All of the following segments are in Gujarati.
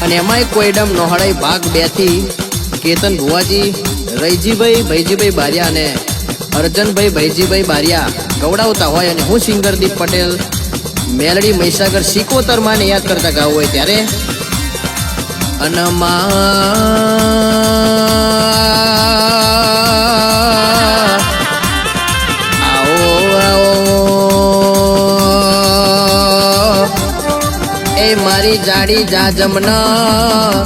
અને એમાંય કોઈડમ નોહડાઈ ભાગ 2 થી કેતન ભુવાજી, રૈજીભાઈ ભાઈજીભાઈ બારિયા અને અર્જનભાઈ ભાઈજીભાઈ બારિયા ગવડાવતા હોય અને હું સિંગરદીપ પટેલ મેલડી મહીસાગર સિકોતર માને યાદ કરતા ગાવું હોય ત્યારે મારી જાડી જાજમના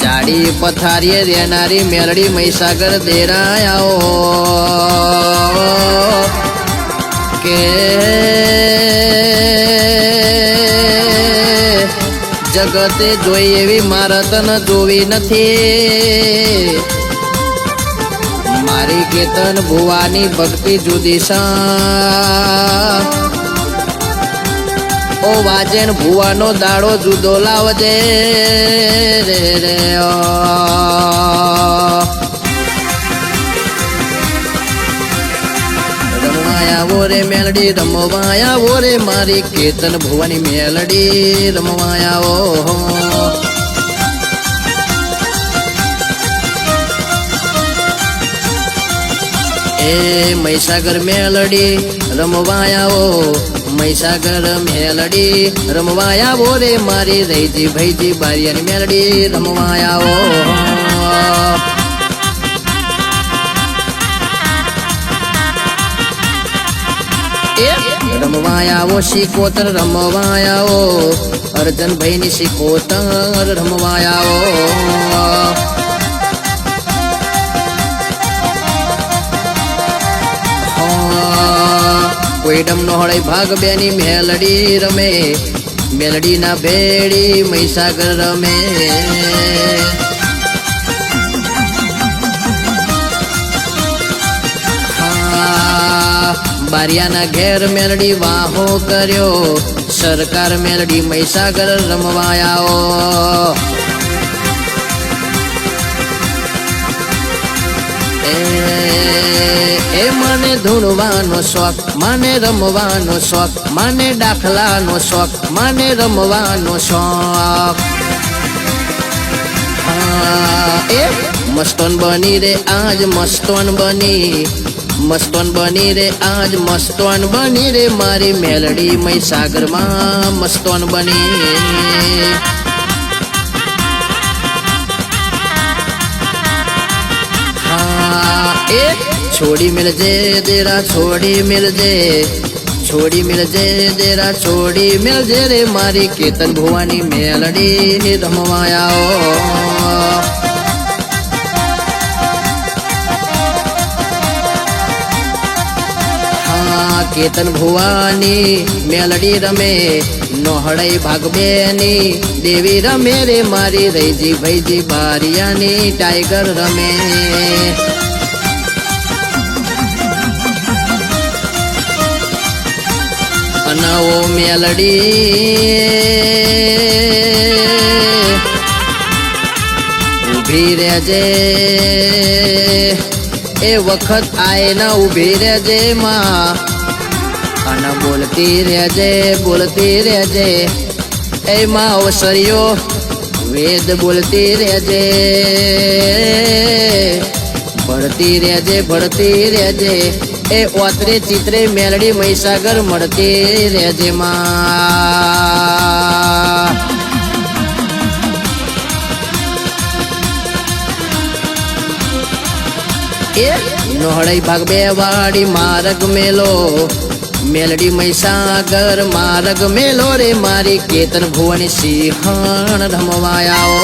જાડી પથારીએ રહેનારી મેલડી મહીસાગર દેરાયાઓ કે જગતે જોઈ એવી મારતન જોવી નથી. મારી કેતન ભુવાની ભક્તિ જુદી સા ઓ વાજેણ ભુવાનો દાડો જુદો લાવજે રે રે રમવાયાવો રે મેલડી રમવાયાવો રે મારી કેતન ભુવાની મેલડી રમવાયાવો. એ મહીસાગર મેલડી રમવાયાવો, મહીસાગર મેલડી રમવાયાવો રે મારી રૈજી ભાઈજી બારિયાની મેલડી રમવાયાવો. રમવાયાવો સિકોતર રમવાયાવો, અર્જનભાઈની સિકોતર રમવાયાવો. કોઈડમ નોહડાઈ ભાગ 2 ની મેલડી રમે, મેલડી ના ભેડી મહીસાગર રમે. બારિયાના ઘેર મેલડી વાહો કર્યો, સરકાર મેલડી મહીસાગર રમવાયાઓ. એ મને ધૂણવાનો શોખ, મને રમવાનો શોખ, મને દાખલાનો શોખ, મને રમવાનો શોખ. એ મસ્તોન બની રે આજ મસ્તોન બની, મસ્તોન બની રે આજ મસ્તોન બની રે મારી મેલડી મહીસાગરમાં મસ્તોન બની. એ છોડી મિલજે દેરા છોડી મિલજે, છોડી મિલજે દેરા છોડી મિલજે રે મારી કેતન ભુવાની મેલડી રમવાયાઓ. કેતન ભુવાની મેલડી રમે, નોહડાઈ ભાગ 2 ની દેવી રમે રે મારી રૈજી ભાઈજી બારિયાની ટાઈગર રમે. અનાવો મેલડી ઊભી રહેજે, એ વખત આય ના ઊભી રહેજે માં, અને બોલતી રહેજે બોલતી રહેજે. એ માં અવસરીઓ વેદ બોલતી રહેજે, ભળતી રહેજે ભળતી રહેજે. એ ઓતરે ચિત્રે મેલડી મહીસાગર મળતી રહેજે માં. એ નોહડાઈ ભાગ 2 વાળી માર્ગ મેલો, મેલડી મહીસાગર માર્ગ મેલો રે મારી કેતન ભુવાની સિંહણ રમવાયાઓ.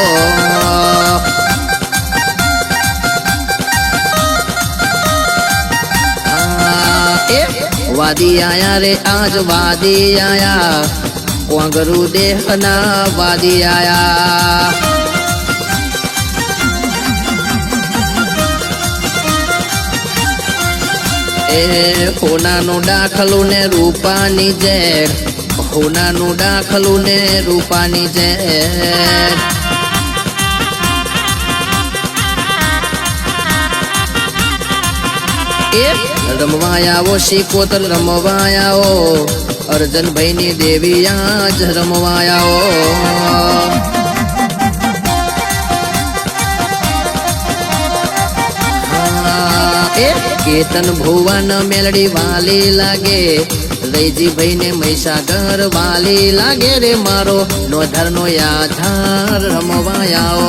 વાદી આયા રે આજ વાદી આયા, કોંગરુ દેહના વાદી આયા. એ હોનાનું દાખલું ને રૂપાની જેર, હોનાનું દાખલું ને રૂપાની જેર. રમવાયાવો સિકોતર રમવાયાવો, અર્જનભાઈની દેવી આજ રમવાયાવો. એ કેતન ભુવન મેલડી વાલી લાગે, રૈજીભાઈ ને મહીસાગર વાલી લાગે રે, મારો નોધર નો આધાર રમવાયાઓ.